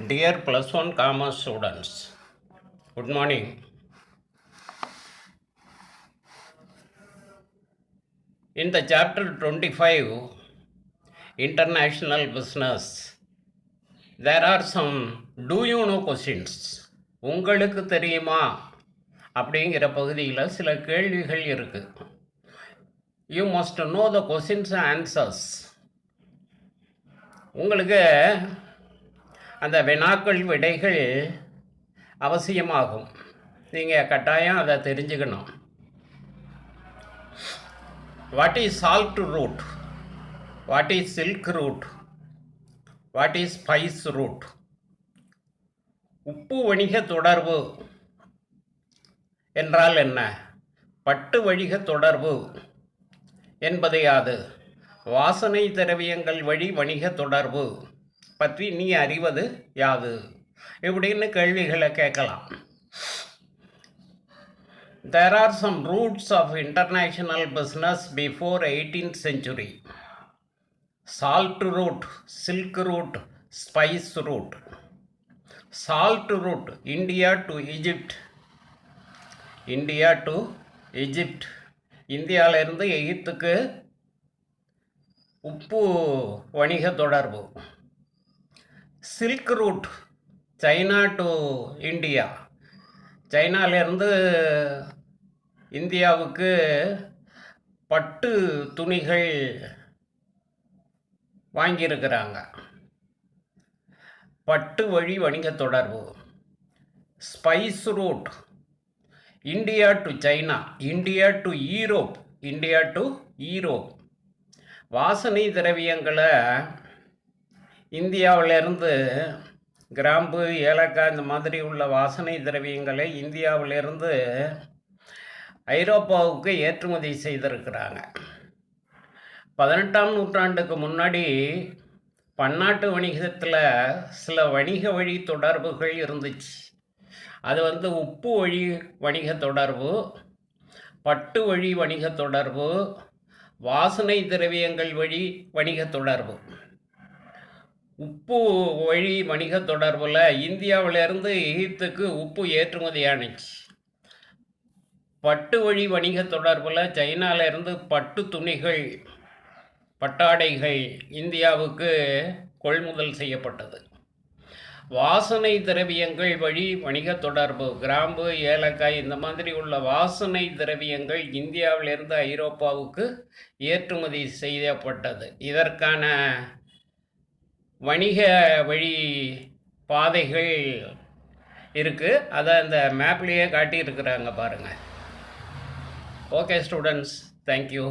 Dear plus one commerce students, good morning. In the chapter 25, International Business, there are some do you know questions. உங்களுக்கு தெரியுமா அப்படிங்கிற பகுதியில் சில கேள்விகள் இருக்கு. You must know the questions and answers. உங்களுக்கு அந்த வினாக்கள் விடைகள் அவசியமாகும். நீங்கள் கட்டாயம் அதை தெரிஞ்சுக்கணும். What is salt root? What is silk root? What is spice root? உப்பு வணிக தொடர்பு என்றால் என்ன? பட்டு வணிக தொடர்பு என்பது யாது? வாசனை திரவியங்கள் வழி வணிக தொடர்பு பற்றி நீ அறிவது யாது? இப்படின்னு கேள்விகளை கேட்கலாம். There are some roots of international business before 18th century. Salt route, silk route, spice route. Salt route, India to Egypt. India to Egypt. இந்தியாவிலிருந்து எகிப்துக்கு உப்பு வணிக தொடர்பு. Silk route, China to India. சைனாவிலிருந்து இந்தியாவுக்கு பட்டு துணிகள் வாங்கியிருக்கிறாங்க. பட்டு வழி வணிக தொடர்பு. Spice route, India to China, India to Europe, India to Europe. வாசனை திரவியங்களை இந்தியாவிலிருந்து கிராம்பு, ஏலக்காய் இந்த மாதிரி உள்ள வாசனை திரவியங்களை இந்தியாவிலிருந்து ஐரோப்பாவுக்கு ஏற்றுமதி செய்திருக்கிறாங்க. 18ஆம் நூற்றாண்டுக்கு முன்னாடி பன்னாட்டு வணிகத்தில் சில வணிக வழி தொடர்புகள் இருந்துச்சு. அது உப்பு வழி வணிக தொடர்பு, பட்டு வழி வணிக தொடர்பு, வாசனை திரவியங்கள் வழி வணிக தொடர்பு. உப்பு வழி வணிக தொடர்பில் இந்தியாவிலிருந்து எகிப்துக்கு உப்பு ஏற்றுமதியானுச்சு. பட்டு வழி வணிக தொடர்பில் சைனாவிலிருந்து பட்டு துணிகள், பட்டாடைகள் இந்தியாவுக்கு கொள்முதல் செய்யப்பட்டது. வாசனை திரவியங்கள் வழி வணிக தொடர்பு, கிராம்பு, ஏலக்காய் இந்த மாதிரி உள்ள வாசனை திரவியங்கள் இந்தியாவிலிருந்து ஐரோப்பாவுக்கு ஏற்றுமதி செய்யப்பட்டது. இதற்கான வணிக வழி பாதைகள் இருக்குது. அதை அந்த மேப்லேயே காட்டியிருக்கிறாங்க பாருங்கள். Okay students, thank you.